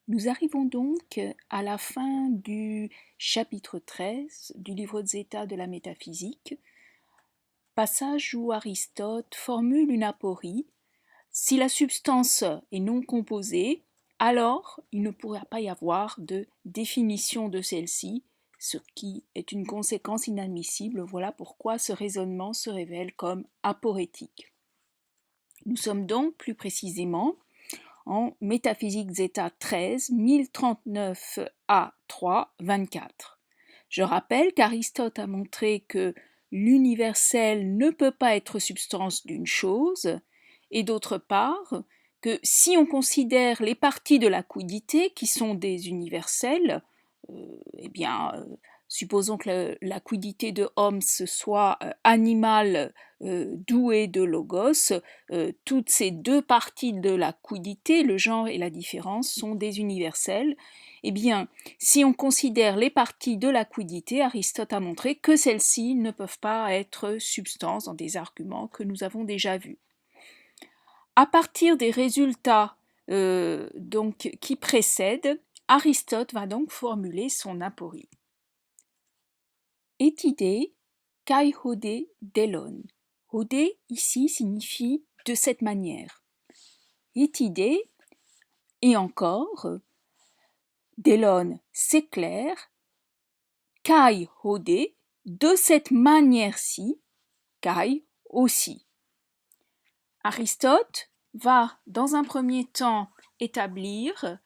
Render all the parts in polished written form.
Nous arrivons donc à la fin du chapitre 13 du livre de Zeta de la métaphysique, passage où Aristote formule une aporie. Si la substance est non composée, alors il ne pourra pas y avoir de définition de celle-ci, ce qui est une conséquence inadmissible. Voilà pourquoi ce raisonnement se révèle comme aporétique. Nous sommes donc plus précisément en Métaphysique Zeta 13, 1039 à 3, 24. Je rappelle qu'Aristote a montré que l'universel ne peut pas être substance d'une chose, et d'autre part, que si on considère les parties de la quiddité qui sont des universels, eh bien, supposons que la quiddité de Homs soit animale douée de logos, toutes ces deux parties de la quiddité, le genre et la différence, sont des universels. Eh bien, si on considère les parties de la quiddité, Aristote a montré que celles-ci ne peuvent pas être substances dans des arguments que nous avons déjà vus. À partir des résultats qui précèdent, Aristote va donc formuler son aporie. Etide kai hode delon. Hode ici signifie de cette manière. Etide et encore, delon c'est clair, kai hode de cette manière-ci, kai aussi. Aristote va dans un premier temps établir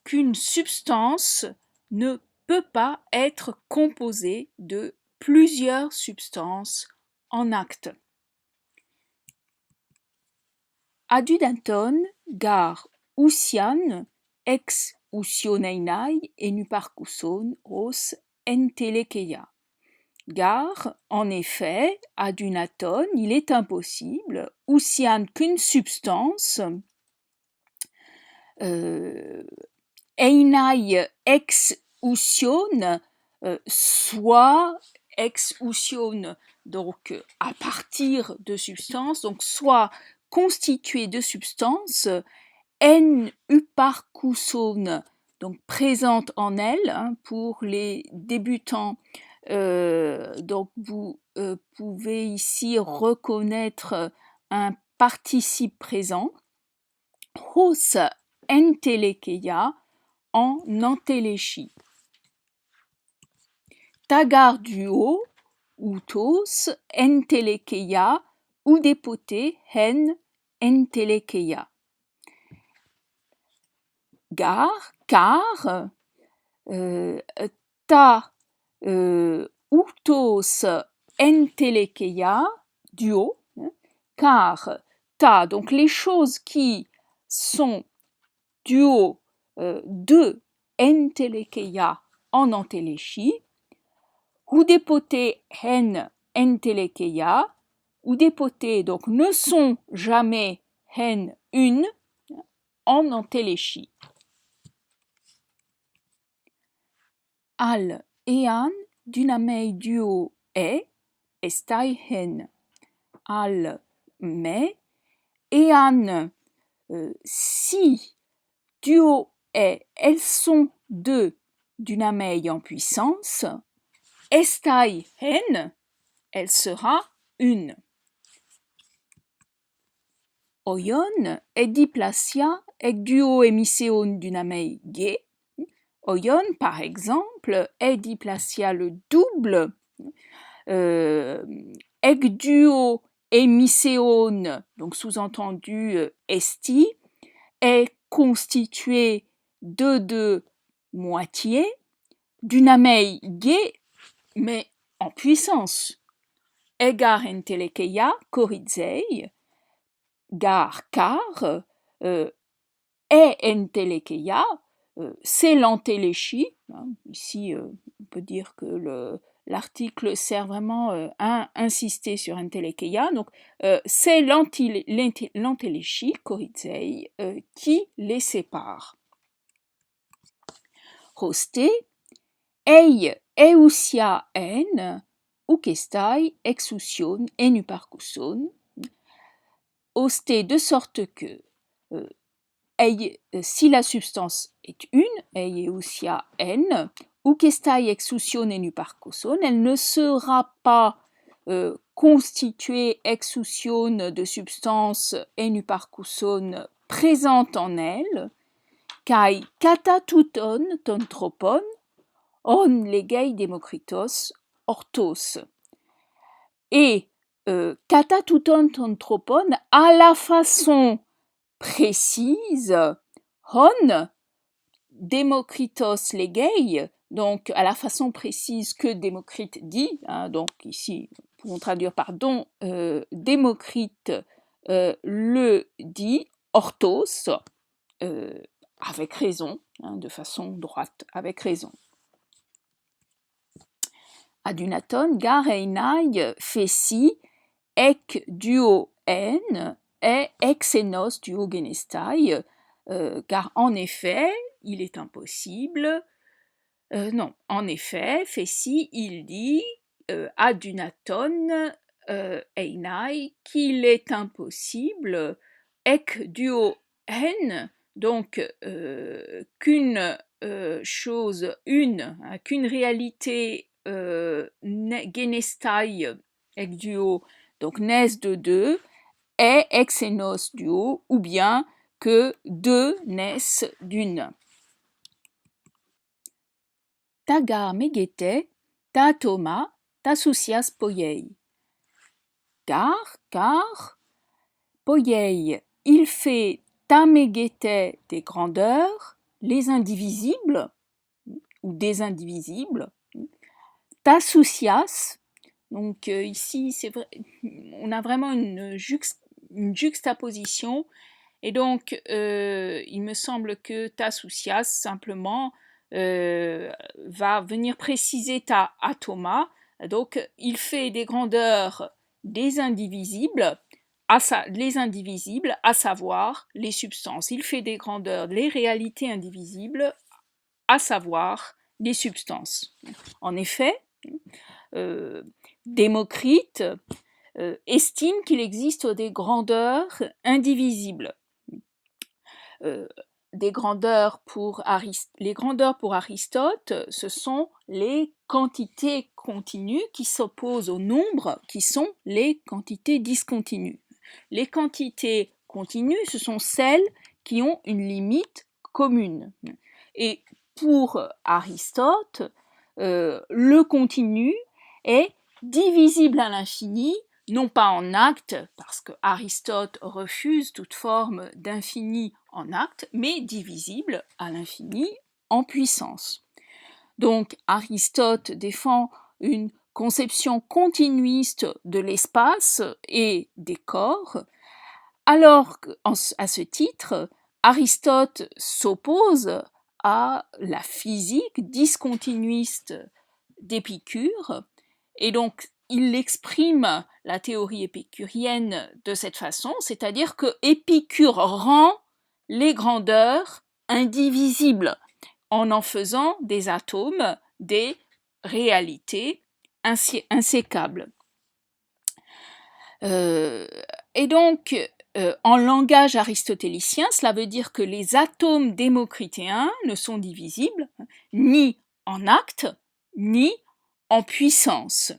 qu'une substance ne peut pas être composée de plusieurs substances en acte. Adudanton gar ousian ex ousioneinai enuparkuson os entelekeia. Car, en effet, adunaton, il est impossible, ousian qu'une substance, einai ex ousion, soit ex ousion, donc à partir de substances, donc soit constituée de substances, en uparkuson, donc présente en elle, pour les débutants. Donc vous pouvez ici reconnaître un participe présent, hos entelekeia en entéléchie. Tagar duo, outos, entelekeia, ou dépoté, hen, entelekeia. Car, ta outos entelekeia, duo, car ta, donc les choses qui sont duo de entelekeia en entéléchie, ou dépoté hen entelekeia, ou dépoté donc ne sont jamais hen une en entéléchie. Al ean dunamei duo estai hen. Al mais ean si duo elles sont deux dunamei en puissance, estai hen, elle sera une. Oion diplacia ec duo emiseon dunamei ge. Oion, par exemple, diplacia le double ec duo emiseon, donc sous-entendu esti, est constitué de deux moitiés, dunamei ge, mais en puissance. Egar entelekeia korizei, gar car, entelekeia, c'est l'entéléchie. Ici, on peut dire que l'article sert vraiment à insister sur entelekeia. Donc, c'est l'entéléchie, korizei, qui les sépare. Hoste, ei eusia en, ukestai exousion enuparkuson. Hoste de sorte que si la substance est une, eiousia n, ukestai exousion enu parcoson, elle ne sera pas constituée exousion de substance enu parcoson présente en elle, kai kata touton ton tropon, on legei Démocritos orthos. Et kata touton ton tropon, à la façon précise, on Démocritos legei, donc à la façon précise que Démocrite dit, hein, donc ici, nous pouvons traduire par Démocrite le dit, orthos, avec raison, hein, de façon droite, avec raison. Adunaton, gar einai feci, ec duo n, et exenos duo genestai, car en effet, il est impossible, non, en effet, feci, il dit, adunaton einai, qu'il est impossible, ec duo n, donc qu'une chose, qu'une réalité genestai ec duo, donc naissent de deux, est exenos duo, ou bien que deux naissent d'une. Ta gar megete, ta Thomas, ta soucias poiei. Car, poiei, il fait ta megete des grandeurs, les indivisibles, ou des indivisibles, ta soucias, donc ici c'est vrai, on a vraiment une juxtaposition, et donc il me semble que ta soucias simplement va venir préciser ta atoma, donc il fait des grandeurs des indivisibles, les indivisibles, à savoir les substances. Il fait des grandeurs les réalités indivisibles, à savoir les substances. En effet, Démocrite estime qu'il existe des grandeurs indivisibles. Les grandeurs pour Aristote, ce sont les quantités continues qui s'opposent au nombre, qui sont les quantités discontinues. Les quantités continues, ce sont celles qui ont une limite commune. Et pour Aristote, le continu est divisible à l'infini, non pas en actes, parce que Aristote refuse toute forme d'infini en actes, mais divisible à l'infini en puissance. Donc Aristote défend une conception continuiste de l'espace et des corps, alors qu'à ce titre, Aristote s'oppose à la physique discontinuiste d'Épicure, et donc il exprime la théorie épicurienne de cette façon, c'est-à-dire que Épicure rend les grandeurs indivisibles en faisant des atomes des réalités insécables. Et donc, en langage aristotélicien, cela veut dire que les atomes démocritéens ne sont divisibles ni en actes, ni en puissance.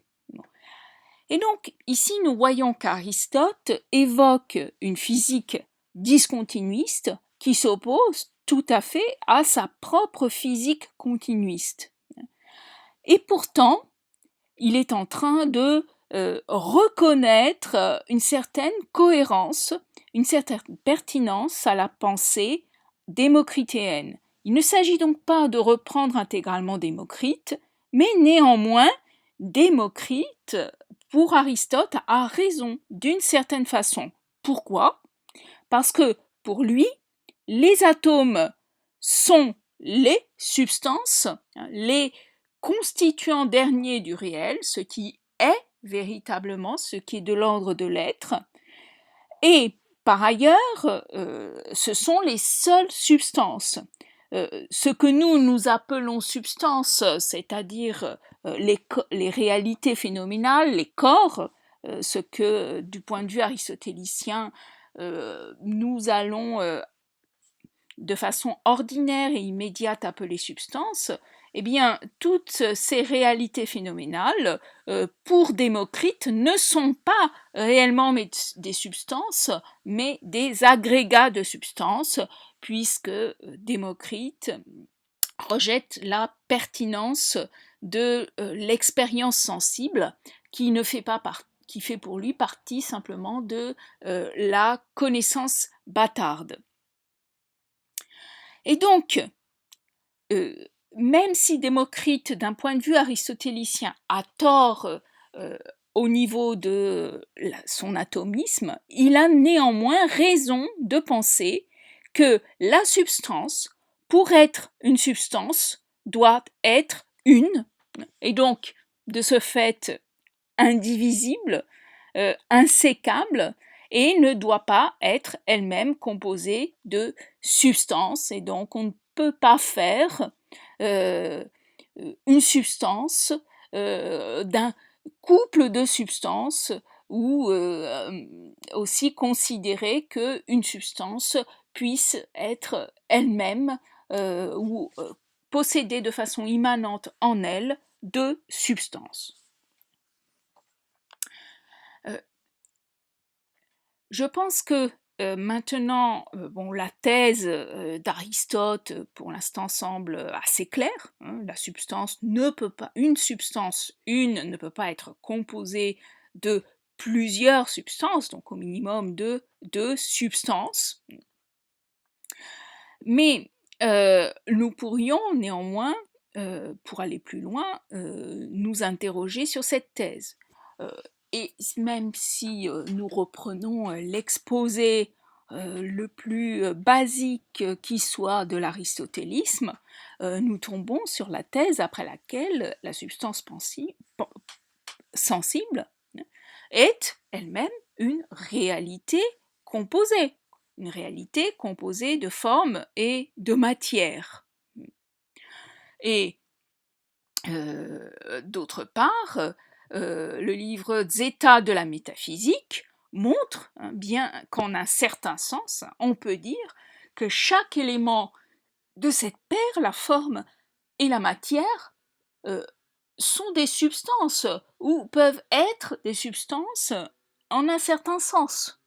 Et donc, ici, nous voyons qu'Aristote évoque une physique discontinuiste qui s'oppose tout à fait à sa propre physique continuiste. Et pourtant, il est en train de reconnaître une certaine cohérence, une certaine pertinence à la pensée démocritéenne. Il ne s'agit donc pas de reprendre intégralement Démocrite, mais néanmoins, Démocrite, pour Aristote, a raison d'une certaine façon. Pourquoi ? Parce que pour lui, les atomes sont les substances, les constituants derniers du réel, ce qui est véritablement, ce qui est de l'ordre de l'être, et par ailleurs, ce sont les seules substances. Ce que nous appelons substances, c'est-à-dire les réalités phénoménales, les corps, ce que du point de vue aristotélicien, nous allons de façon ordinaire et immédiate appelées substances, eh bien, toutes ces réalités phénoménales, pour Démocrite, ne sont pas réellement des substances, mais des agrégats de substances, puisque Démocrite rejette la pertinence de l'expérience sensible qui ne fait pas qui fait pour lui partie simplement de la connaissance bâtarde. Et donc, même si Démocrite, d'un point de vue aristotélicien, a tort au niveau de son atomisme, il a néanmoins raison de penser que la substance, pour être une substance, doit être une, et donc, de ce fait, indivisible, insécable, et ne doit pas être elle-même composée de substances, et donc on ne peut pas faire une substance d'un couple de substances, ou aussi considérer qu'une substance puisse être elle-même ou posséder de façon immanente en elle deux substances. Je pense que maintenant, la thèse d'Aristote, pour l'instant, semble assez claire. La substance ne peut pas, une substance ne peut pas être composée de plusieurs substances, donc au minimum de deux substances. Mais nous pourrions néanmoins, pour aller plus loin, nous interroger sur cette thèse. Et même si nous reprenons l'exposé le plus basique qui soit de l'aristotélisme, nous tombons sur la thèse après laquelle la substance sensible est elle-même une réalité composée de forme et de matière. Et d'autre part, le livre Zeta de la métaphysique montre bien qu'en un certain sens, on peut dire que chaque élément de cette paire, la forme et la matière, sont des substances, ou peuvent être des substances en un certain sens.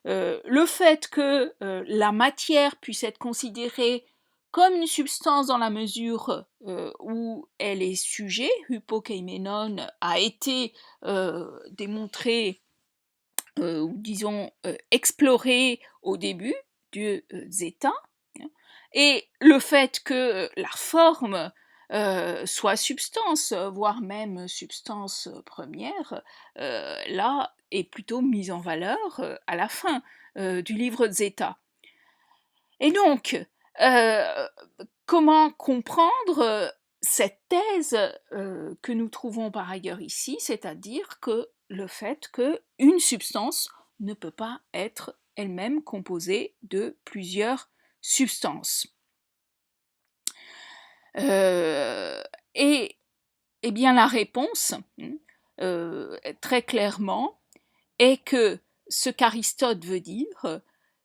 Le fait que la matière puisse être considérée comme une substance dans la mesure où elle est sujet, hypokeimenon, a été démontré, ou disons exploré au début du Zeta, et le fait que la forme soit substance, voire même substance première, là est plutôt mise en valeur à la fin du livre de Zeta. Et donc, comment comprendre cette thèse que nous trouvons par ailleurs ici, c'est-à-dire que le fait qu'une substance ne peut pas être elle-même composée de plusieurs substances. Et bien la réponse, très clairement, est que ce qu'Aristote veut dire,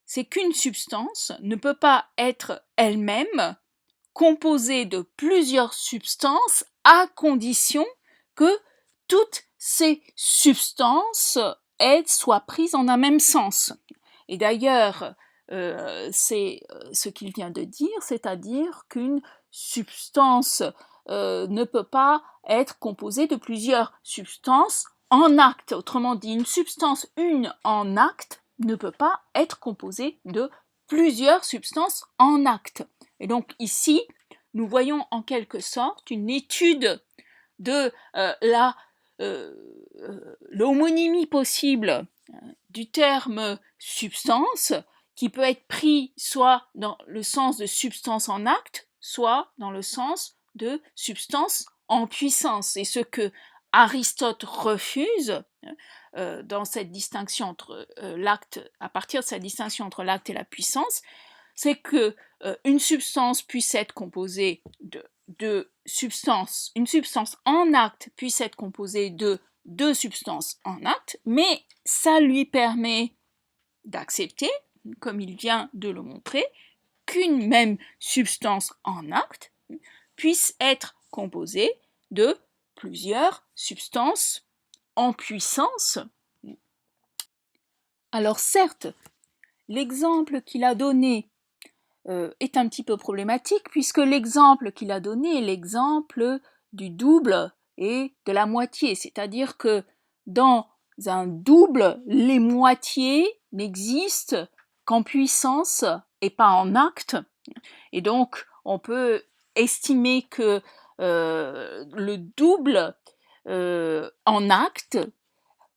c'est qu'une substance ne peut pas être elle-même composée de plusieurs substances à condition que toutes ces substances soient prises en un même sens. Et d'ailleurs, c'est ce qu'il vient de dire, c'est-à-dire qu'une substance ne peut pas être composée de plusieurs substances en acte. Autrement dit, une substance une en acte ne peut pas être composée de plusieurs substances en acte. Et donc ici, nous voyons en quelque sorte une étude de l'homonymie possible du terme substance, qui peut être pris soit dans le sens de substance en acte, soit dans le sens de substance en puissance. Et ce que Aristote refuse dans cette distinction entre l'acte, à partir de cette distinction entre l'acte et la puissance, c'est que une substance puisse être composée de substances, une substance en acte puisse être composée de deux substances en acte, mais ça lui permet d'accepter, comme il vient de le montrer, qu'une même substance en acte puisse être composée de plusieurs substances en puissance. Alors certes, l'exemple qu'il a donné est un petit peu problématique puisque l'exemple qu'il a donné est l'exemple du double et de la moitié, c'est-à-dire que dans un double, les moitiés n'existent qu'en puissance et pas en acte, et donc on peut estimer que le double en acte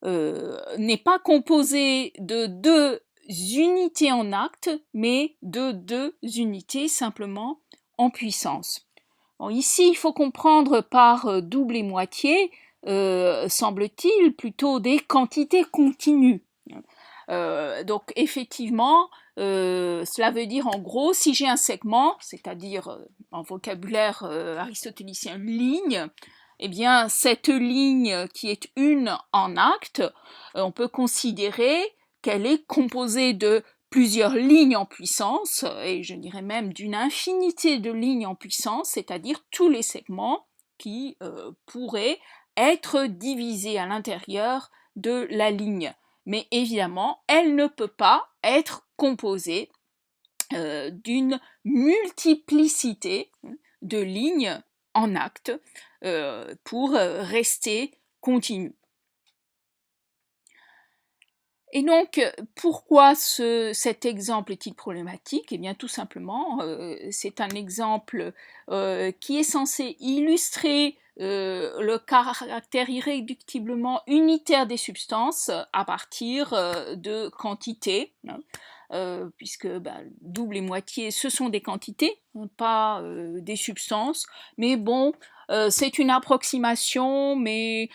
n'est pas composé de deux unités en acte, mais de deux unités simplement en puissance. Bon, ici, il faut comprendre par double et moitié, semble-t-il, plutôt des quantités continues. Donc effectivement, cela veut dire en gros, si j'ai un segment, c'est-à-dire en vocabulaire aristotélicien, une ligne, eh bien cette ligne qui est une en acte, on peut considérer qu'elle est composée de plusieurs lignes en puissance, et je dirais même d'une infinité de lignes en puissance, c'est-à-dire tous les segments qui pourraient être divisés à l'intérieur de la ligne. Mais évidemment, elle ne peut pas être composée d'une multiplicité de lignes en acte pour rester continue. Et donc, pourquoi cet exemple est-il problématique? Eh bien, tout simplement, c'est un exemple qui est censé illustrer le caractère irréductiblement unitaire des substances à partir de quantités, puisque double et moitié, ce sont des quantités, pas des substances, mais bon, c'est une approximation, mais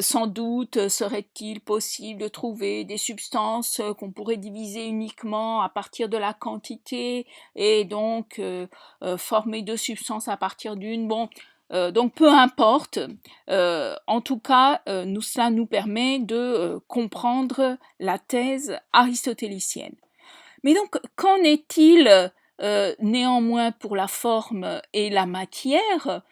sans doute serait-il possible de trouver des substances qu'on pourrait diviser uniquement à partir de la quantité et donc former deux substances à partir d'une. Bon, donc peu importe, en tout cas, cela nous permet de comprendre la thèse aristotélicienne. Mais donc, qu'en est-il néanmoins pour la forme et la matière?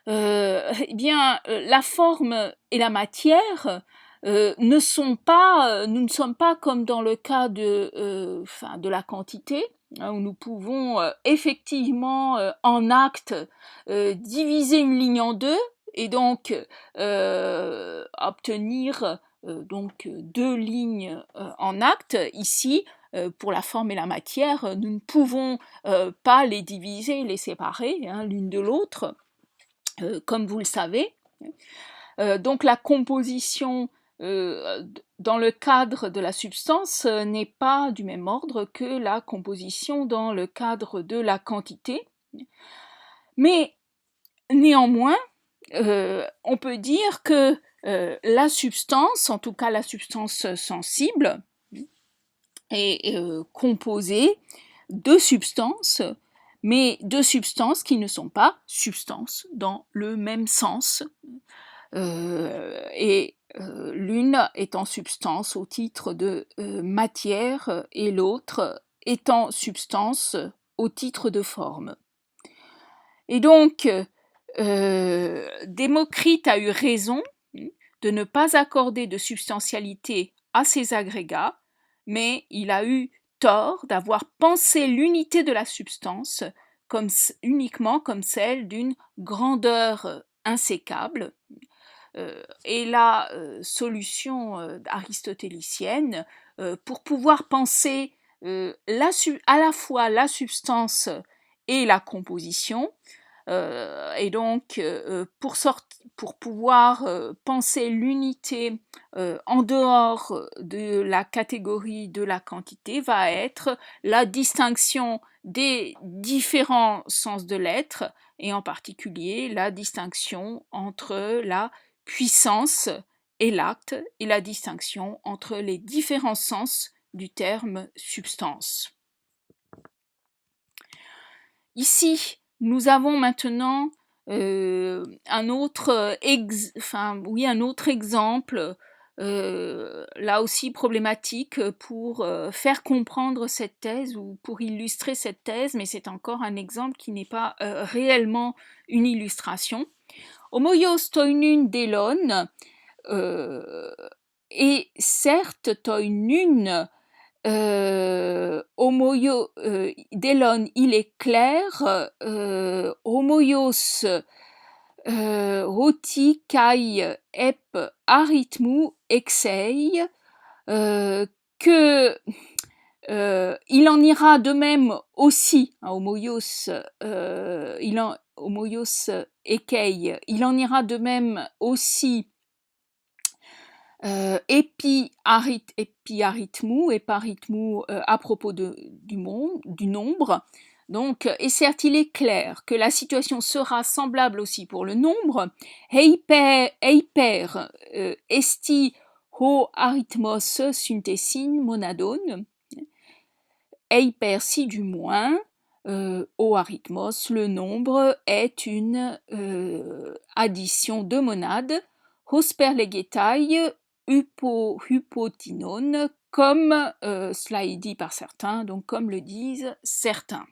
Eh bien, la forme et la matière nous ne sommes pas comme dans le cas de la quantité, où nous pouvons effectivement en acte diviser une ligne en deux et donc obtenir donc deux lignes en acte. Ici, pour la forme et la matière, nous ne pouvons pas les diviser, les séparer l'une de l'autre. Comme vous le savez. Donc la composition dans le cadre de la substance n'est pas du même ordre que la composition dans le cadre de la quantité. Mais néanmoins, on peut dire que la substance, en tout cas la substance sensible, est composée de substances, mais de substances qui ne sont pas substances dans le même sens. L'une étant substance au titre de matière et l'autre étant substance au titre de forme. Et donc, Démocrite a eu raison de ne pas accorder de substantialité à ces agrégats, mais il a eu tort d'avoir pensé l'unité de la substance uniquement comme celle d'une grandeur insécable. Et la solution aristotélicienne pour pouvoir penser à la fois la substance et la composition, et donc pour pouvoir penser l'unité en dehors de la catégorie de la quantité va être la distinction des différents sens de l'être et en particulier la distinction entre la puissance et l'acte et la distinction entre les différents sens du terme substance. Ici, nous avons maintenant un autre exemple là aussi problématique pour faire comprendre cette thèse ou pour illustrer cette thèse, mais c'est encore un exemple qui n'est pas réellement une illustration. Homoios toinun delon, et certes toinun homoio delon il est clair, homoios roti kai ep arithmou exei, que il en ira de même aussi, hein, homoios ekei, il en ira de même aussi epiarithmou à propos du nombre. Donc, et certes, il est clair que la situation sera semblable aussi pour le nombre. Eiper esti ho arithmos synthesin monadon. Eiper si du moins, ho arithmos, le nombre est une addition de monades. Hosper legetai hypotinon, comme cela est dit par certains, donc comme le disent certains.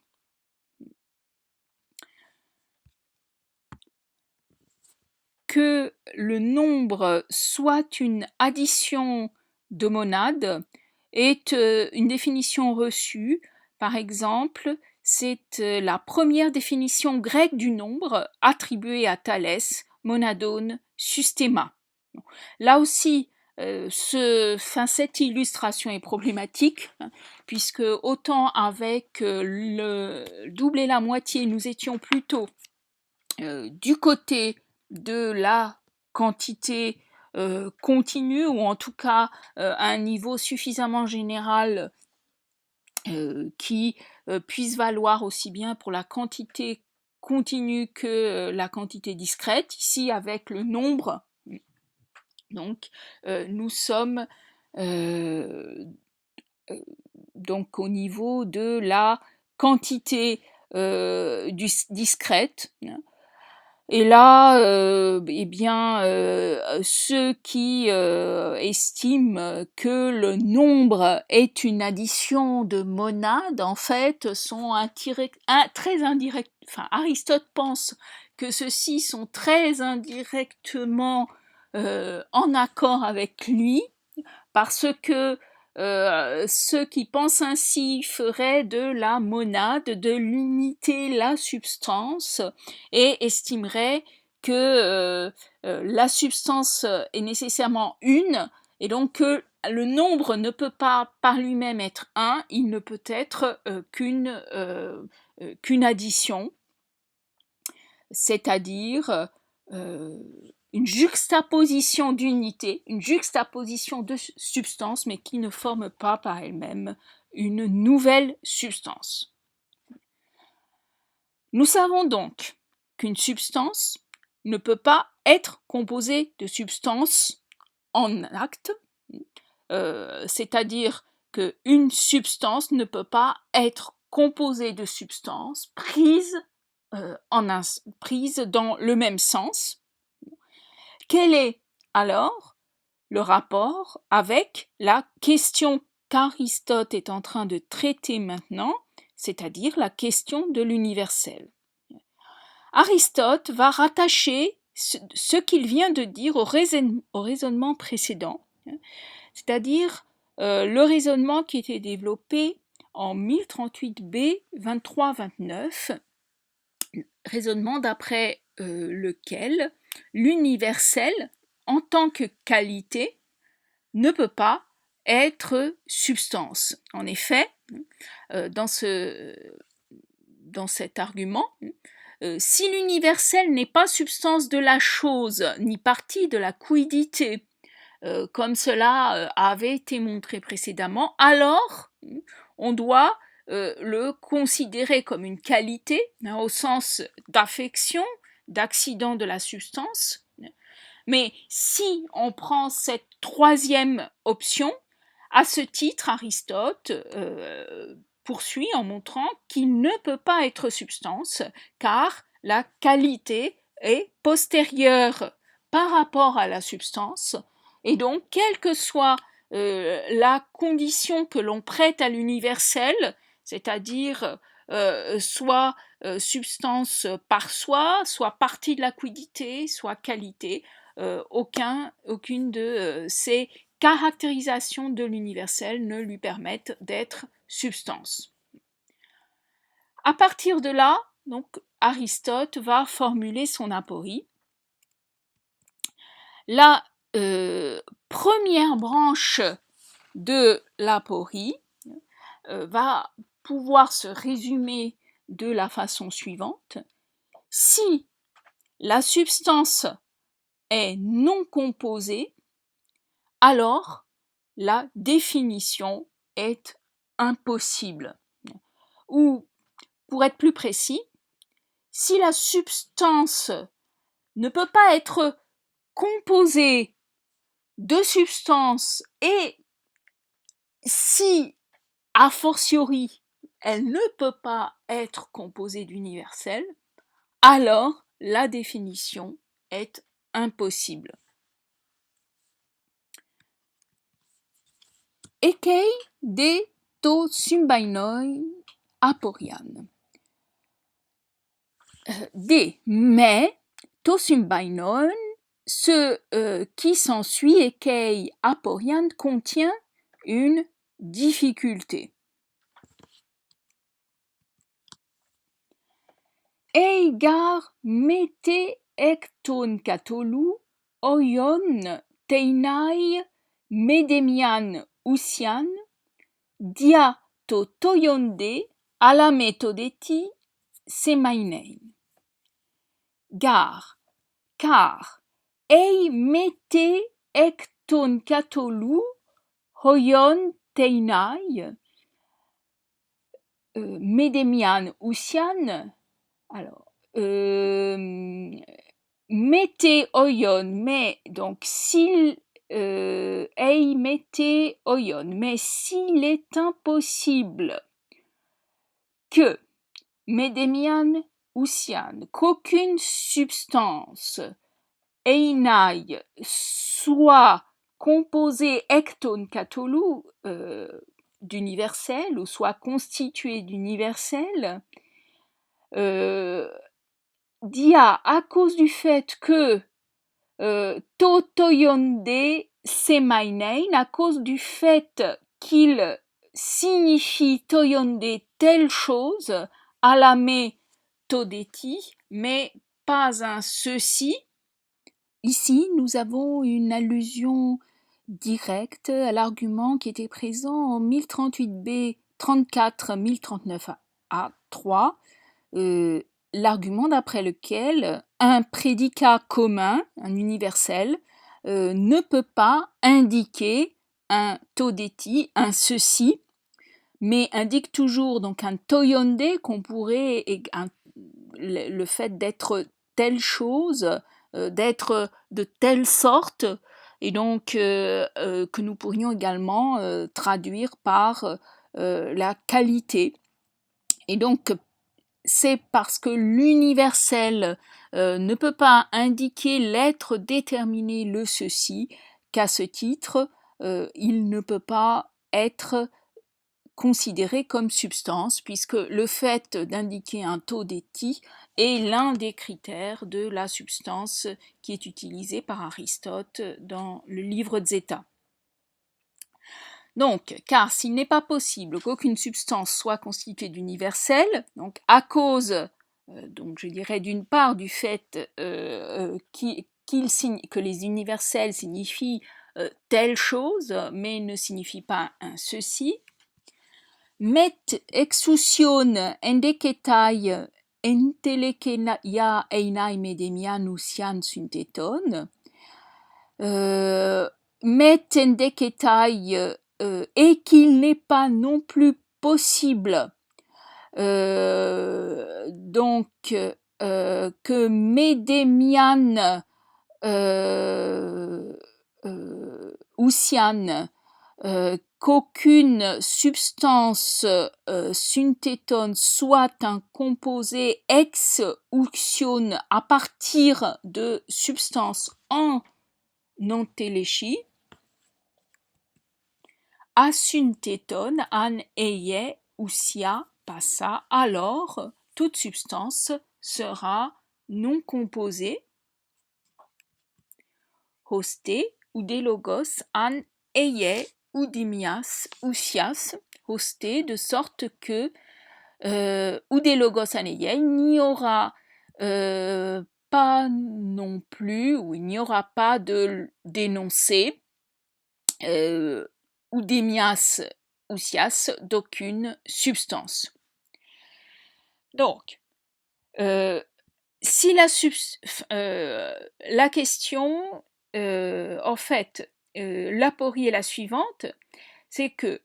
Que le nombre soit une addition de monades est une définition reçue. Par exemple, c'est la première définition grecque du nombre attribuée à Thalès, monadone, systéma. Là aussi, cette illustration est problématique, hein, puisque autant avec le double et la moitié, nous étions plutôt du côté de la quantité continue, ou en tout cas à un niveau suffisamment général qui puisse valoir aussi bien pour la quantité continue que la quantité discrète. Ici, avec le nombre, donc nous sommes donc au niveau de la quantité discrète. Et là, eh bien, ceux qui estiment que le nombre est une addition de monades, en fait, sont très indirects. Enfin, Aristote pense que ceux-ci sont très indirectement en accord avec lui, parce que ceux qui pensent ainsi feraient de la monade, de l'unité, la substance, et estimeraient que la substance est nécessairement une, et donc que le nombre ne peut pas par lui-même être un, il ne peut être qu'une addition, c'est-à-dire une juxtaposition d'unité, une juxtaposition de substances, mais qui ne forme pas par elle-même une nouvelle substance. Nous savons donc qu'une substance ne peut pas être composée de substances en acte, c'est-à-dire qu'une substance ne peut pas être composée de substances prises dans le même sens. Quel est alors le rapport avec la question qu'Aristote est en train de traiter maintenant, c'est-à-dire la question de l'universel? Aristote va rattacher ce qu'il vient de dire au raisonnement précédent, c'est-à-dire le raisonnement qui était développé en 1038b 23-29, raisonnement d'après lequel l'universel, en tant que qualité, ne peut pas être substance. En effet, dans cet argument, si l'universel n'est pas substance de la chose, ni partie de la quiddité, comme cela avait été montré précédemment, alors on doit le considérer comme une qualité, hein, au sens d'affection, d'accident de la substance. Mais si on prend cette troisième option, à ce titre, Aristote poursuit en montrant qu'il ne peut pas être substance, car la qualité est postérieure par rapport à la substance, Et donc, quelle que soit la condition que l'on prête à l'universel, c'est-à-dire soit substance par soi, soit partie de la quiddité, soit qualité, aucune de ces caractérisations de l'universel ne lui permettent d'être substance. À partir de là, donc, Aristote va formuler son aporie. La première branche de l'aporie va pouvoir se résumer de la façon suivante. Si la substance est non composée, alors la définition est impossible. Ou, pour être plus précis, si la substance ne peut pas être composée de substances et si, a fortiori, elle ne peut pas être composée d'universel, alors la définition est impossible. Ekei de to symbainoi aporian. Mais to symbainoi, ce qui s'ensuit, ekei aporian, contient une difficulté. Eigar mete ekton katolu oion teinai medemian usian dia to toyonde ala metodeti semainein. Car ei mete ekton katolu oion teinai medemian usian. Alors, mete oion, mais donc s'il ei mete oion, mais s'il est impossible que medemian usian, qu'aucune substance einai soit composée ekton katolu d'universel ou soit constituée d'universel, dia à cause du fait que to toyonde semainein, à cause du fait qu'il signifie toyonde telle chose, alame todeti, mais pas un ceci. Ici, nous avons une allusion directe à l'argument qui était présent en 1038b 34 1039 a 3, l'argument d'après lequel un prédicat commun, un universel, ne peut pas indiquer un todeti, un ceci, mais indique toujours donc un toyonde qu'on pourrait, le fait d'être telle chose, d'être de telle sorte, et donc que nous pourrions également traduire par la qualité. Et donc, c'est parce que l'universel ne peut pas indiquer l'être déterminé, le ceci, qu'à ce titre, il ne peut pas être considéré comme substance, puisque le fait d'indiquer un todeti est l'un des critères de la substance qui est utilisé par Aristote dans le livre Zeta. Donc, car s'il n'est pas possible qu'aucune substance soit constituée d'universel, donc à cause, donc je dirais d'une part du fait que les universels signifient telle chose, mais ne signifient pas un ceci, met exousion endeketai entelekeia einai medemian usian synteton, met endeketai et qu'il n'est pas non plus possible donc que medemian usian, qu'aucune substance synthétone soit un composé ex uxion à partir de substances en entéléchie, asunteton an eie usia passa, alors toute substance sera non composée, hoste oudelogos an eie oudimias usias, hoste, de sorte que oudelogos an eie, il n'y aura pas non plus, ou il n'y aura pas d'énoncé, oudemias usias, d'aucune substance. Donc, si la question, en fait, l'aporie est la suivante, c'est que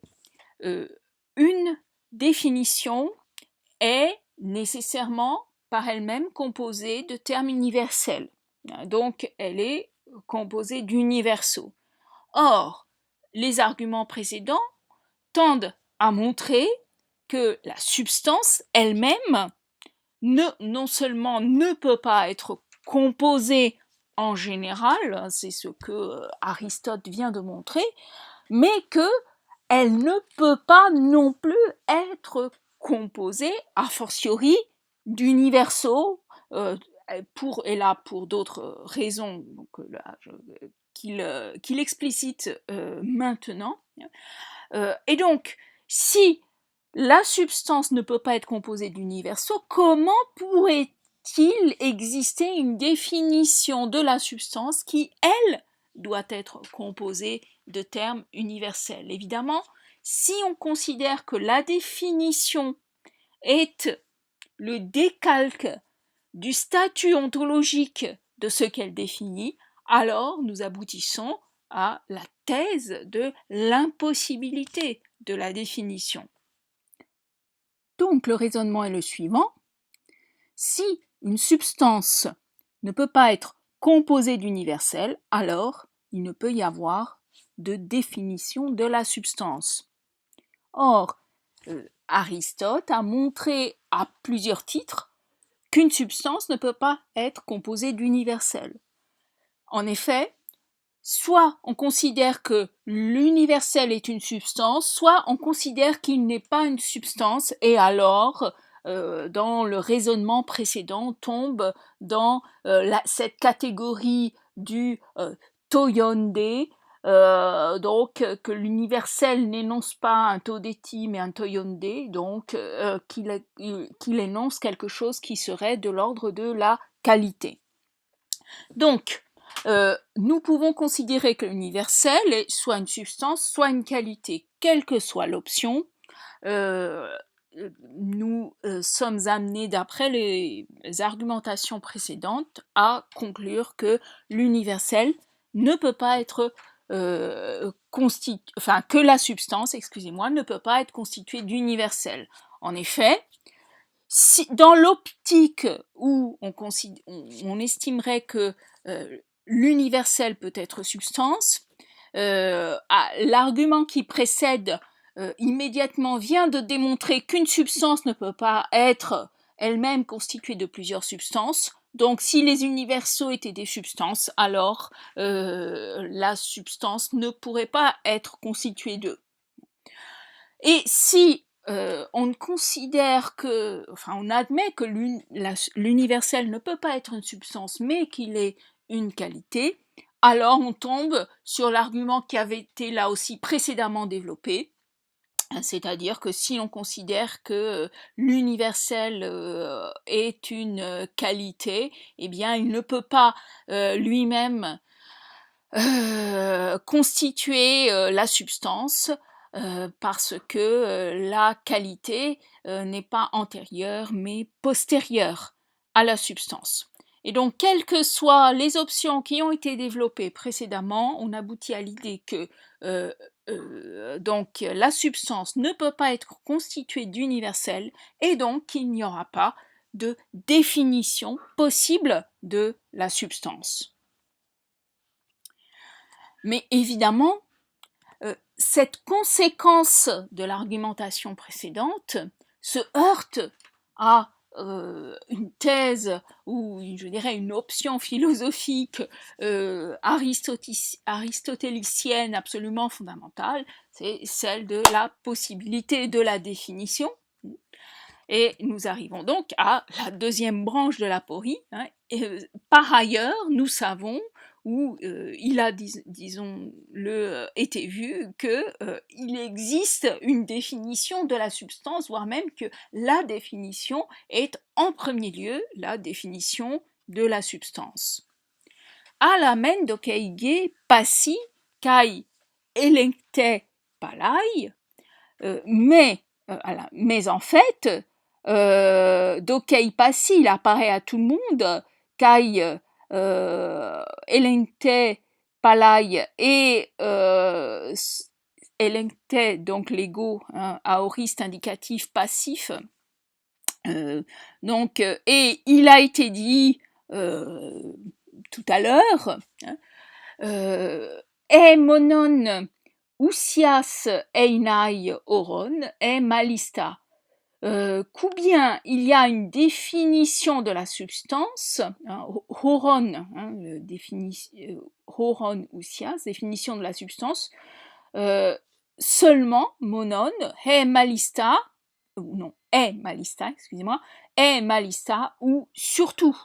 une définition est nécessairement par elle-même composée de termes universels. Donc, elle est composée d'universaux. Or, les arguments précédents tendent à montrer que la substance elle-même non seulement ne peut pas être composée en général, c'est ce que Aristote vient de montrer, mais qu'elle ne peut pas non plus être composée, a fortiori, d'universaux, pour d'autres raisons qu'il explicite maintenant. Et donc, si la substance ne peut pas être composée d'universaux, comment pourrait-il exister une définition de la substance qui, elle, doit être composée de termes universels? Évidemment, si on considère que la définition est le décalque du statut ontologique de ce qu'elle définit, alors nous aboutissons à la thèse de l'impossibilité de la définition. Donc le raisonnement est le suivant: si une substance ne peut pas être composée d'universel, alors il ne peut y avoir de définition de la substance. Or, Aristote a montré à plusieurs titres qu'une substance ne peut pas être composée d'universel. En effet, soit on considère que l'universel est une substance, soit on considère qu'il n'est pas une substance, et alors, dans le raisonnement précédent, tombe dans cette catégorie du toyonde, donc que l'universel n'énonce pas un todéti mais un toyonde, donc qu'il énonce quelque chose qui serait de l'ordre de la qualité. Donc, nous pouvons considérer que l'universel est soit une substance, soit une qualité. Quelle que soit l'option, nous sommes amenés, d'après les argumentations précédentes, à conclure que l'universel ne peut pas être que la substance, ne peut pas être constituée d'universel. En effet, si, dans l'optique où on estimerait que l'universel peut être substance, l'argument qui précède immédiatement vient de démontrer qu'une substance ne peut pas être elle-même constituée de plusieurs substances. Donc si les universaux étaient des substances, alors la substance ne pourrait pas être constituée d'eux. Et si on considère on admet que l'universel ne peut pas être une substance, mais qu'il est une qualité, alors on tombe sur l'argument qui avait été là aussi précédemment développé, c'est-à-dire que si l'on considère que l'universel est une qualité, eh bien il ne peut pas lui-même constituer la substance, parce que la qualité n'est pas antérieure mais postérieure à la substance. Et donc, quelles que soient les options qui ont été développées précédemment, on aboutit à l'idée que donc la substance ne peut pas être constituée d'universel, et donc qu'il n'y aura pas de définition possible de la substance. Mais évidemment, cette conséquence de l'argumentation précédente se heurte à une thèse ou je dirais une option philosophique aristotélicienne absolument fondamentale, c'est celle de la possibilité de la définition. Et nous arrivons donc à la deuxième branche de l'aporie. Par ailleurs, nous savons, ou il a, disons-le, été vu qu'il existe une définition de la substance, voire même que la définition est en premier lieu la définition de la substance. Alamen dokeige passi kai elencte palai, mais en fait, dokei passi, il apparaît à tout le monde, kai elencte palai et elencte, donc l'ego, aoriste indicatif passif. Et il a été dit tout à l'heure, monon usias einai oron malista. Combien il y a une définition de la substance, horon, horon usias, définition de la substance, seulement, monon, malista, non, malista, excusez-moi, malista, ou surtout.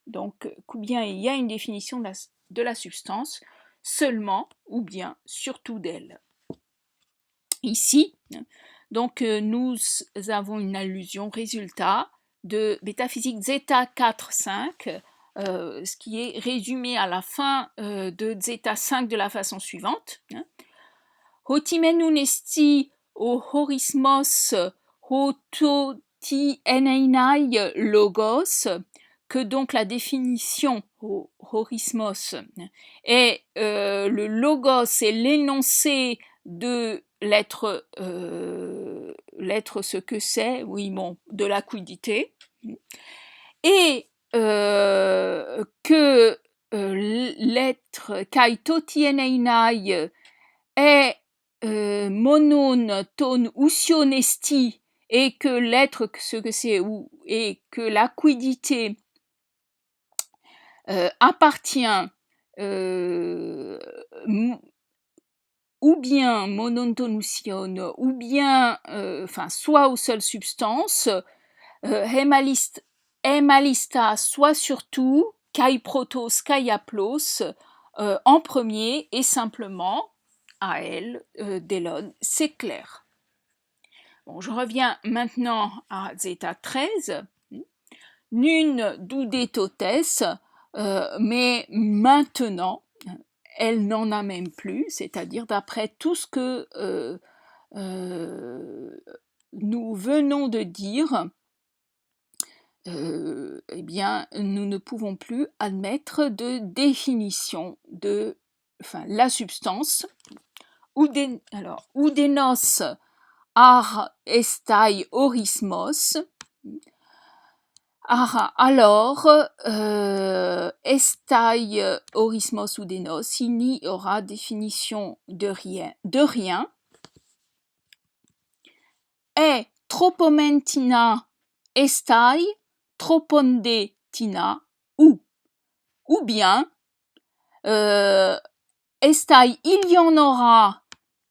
Donc, combien il y a une définition de la substance, seulement ou bien surtout d'elle. Ici, donc nous avons une allusion résultat de Métaphysique Zeta 4.5, ce qui est résumé à la fin de Zeta 5 de la façon suivante. Hotimenun esti o horismos hototi eneinai logos, que donc la définition horismos est le logos, est l'énoncé de l'être ce que c'est, oui bon, de la quiddité, et que l'être kai toti eneinai est monon ton usionesti, et que l'être ce que c'est, et que la quiddité appartient ou bien monontonusion, ou bien soit aux seules substances, hemalista, soit surtout, kai protos, kai aplos, en premier, et simplement à elle, Delon, c'est clair. Bon, je reviens maintenant à Zeta 13. Nun doudetotes, mais maintenant, elle n'en a même plus, c'est-à-dire d'après tout ce que nous venons de dire, eh bien, nous ne pouvons plus admettre de définition de la substance. Oudenos ar estai orismos. Alors, estai orismos oudenos, il n'y aura définition de rien. E tropomentina estai tropondetina, ou bien estai, il y en aura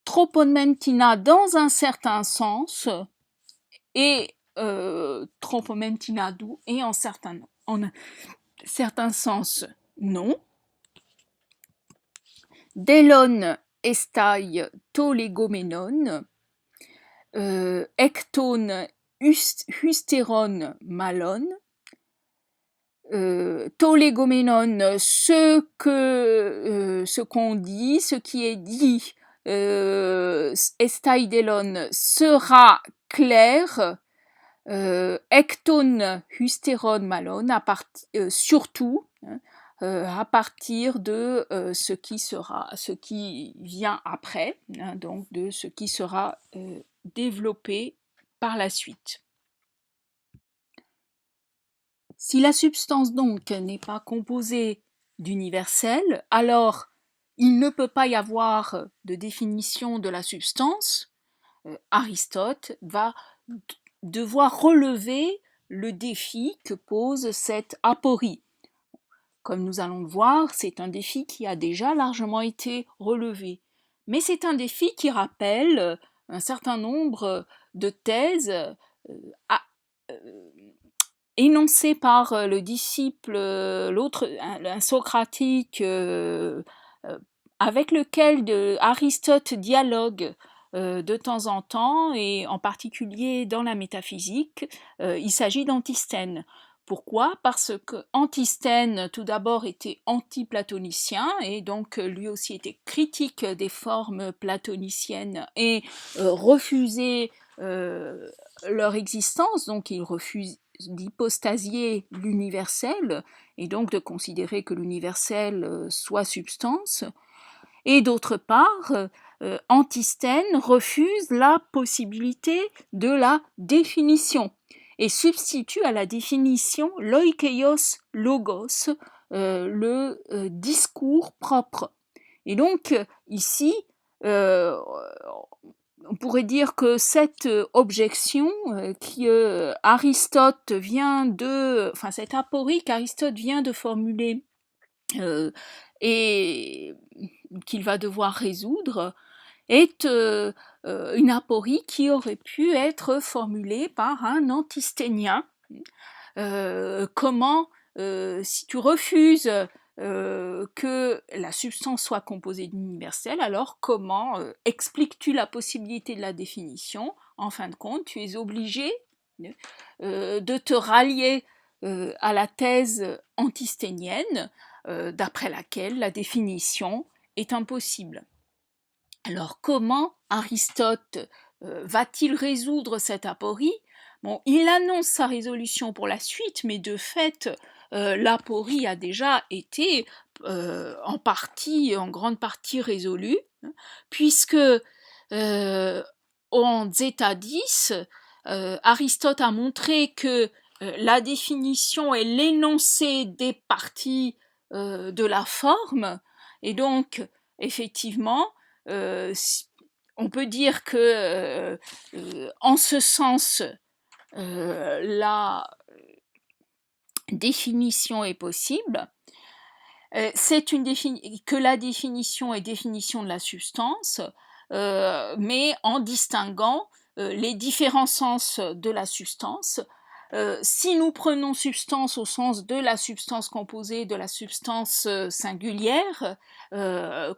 tropomentina dans un certain sens, et tropomentina d'où, et en certain sens non. Delon estai tolegomenon, ecton husteron malon, tolegomenon, ce qu'on dit, ce qui est dit, estai delon sera clair, ecton husteron malon, surtout, à partir de ce qui vient après, donc de ce qui sera développé par la suite. Si la substance donc n'est pas composée d'universel, alors il ne peut pas y avoir de définition de la substance. Aristote va devoir relever le défi que pose cette aporie. Comme nous allons le voir, c'est un défi qui a déjà largement été relevé. Mais c'est un défi qui rappelle un certain nombre de thèses énoncées par le disciple, un socratique, avec lequel Aristote dialogue de temps en temps, et en particulier dans la métaphysique. Il s'agit d'Antisthène. Pourquoi ? Parce que Antisthène, tout d'abord, était anti-platonicien, et donc lui aussi était critique des formes platoniciennes et refusait leur existence, donc il refuse d'hypostasier l'universel, et donc de considérer que l'universel soit substance. Et d'autre part, Antisthène refuse la possibilité de la définition et substitue à la définition l'oikeios logos, le discours propre. Et donc ici, on pourrait dire que cette objection cette aporie qu'Aristote vient de formuler et qu'il va devoir résoudre, est une aporie qui aurait pu être formulée par un antisténien. Si tu refuses que la substance soit composée d'universel, alors comment expliques-tu la possibilité de la définition ? En fin de compte, tu es obligé de te rallier à la thèse antisténienne, d'après laquelle la définition est impossible. Alors comment Aristote va-t-il résoudre cette aporie ? Bon, il annonce sa résolution pour la suite, mais de fait, l'aporie a déjà été en grande partie résolue, puisque en Zeta 10, Aristote a montré que la définition est l'énoncé des parties de la forme, et donc, effectivement, on peut dire que, en ce sens, la définition est possible. Que la définition est définition de la substance, mais en distinguant les différents sens de la substance. Si nous prenons substance au sens de la substance composée, de la substance singulière,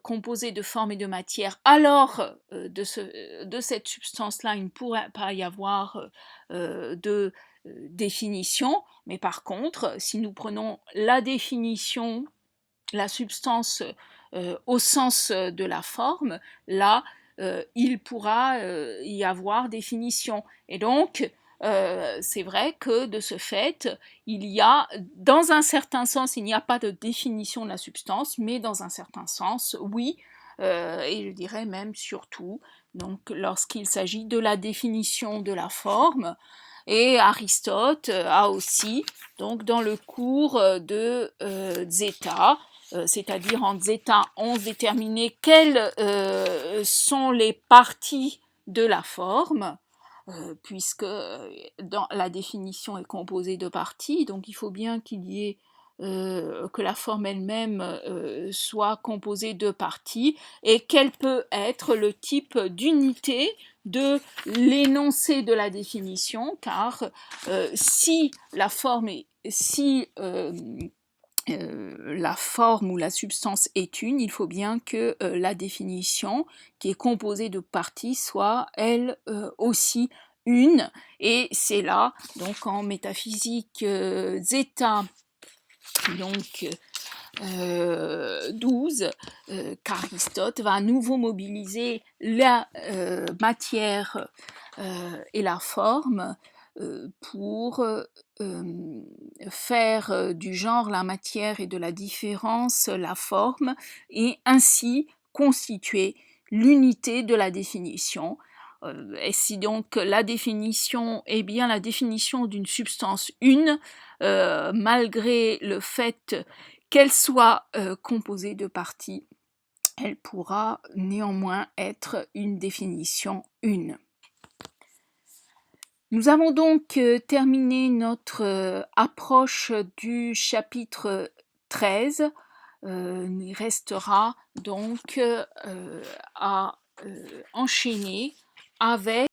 composée de forme et de matière, alors de cette substance-là, il ne pourrait pas y avoir de définition, mais par contre, si nous prenons la définition, la substance au sens de la forme, là, il pourra y avoir définition. Et donc, c'est vrai que de ce fait, dans un certain sens, il n'y a pas de définition de la substance, mais dans un certain sens, oui, et je dirais même surtout, donc lorsqu'il s'agit de la définition de la forme. Et Aristote a aussi, donc dans le cours de Zeta, c'est-à-dire en Zeta 11, déterminé quelles sont les parties de la forme, puisque la définition est composée de parties, donc il faut bien qu'il y ait que la forme elle-même soit composée de parties, et quel peut être le type d'unité de l'énoncé de la définition, car si la forme ou la substance est une, il faut bien que la définition, qui est composée de parties, soit elle aussi une. Et c'est là, donc en métaphysique Zeta, donc 12, qu'Aristote va à nouveau mobiliser la matière et la forme pour faire du genre la matière et de la différence la forme, et ainsi constituer l'unité de la définition. Et si donc la définition est bien la définition d'une substance une, malgré le fait qu'elle soit composée de parties, elle pourra néanmoins être une définition une. Nous avons donc terminé notre approche du chapitre 13. Il restera donc à enchaîner avec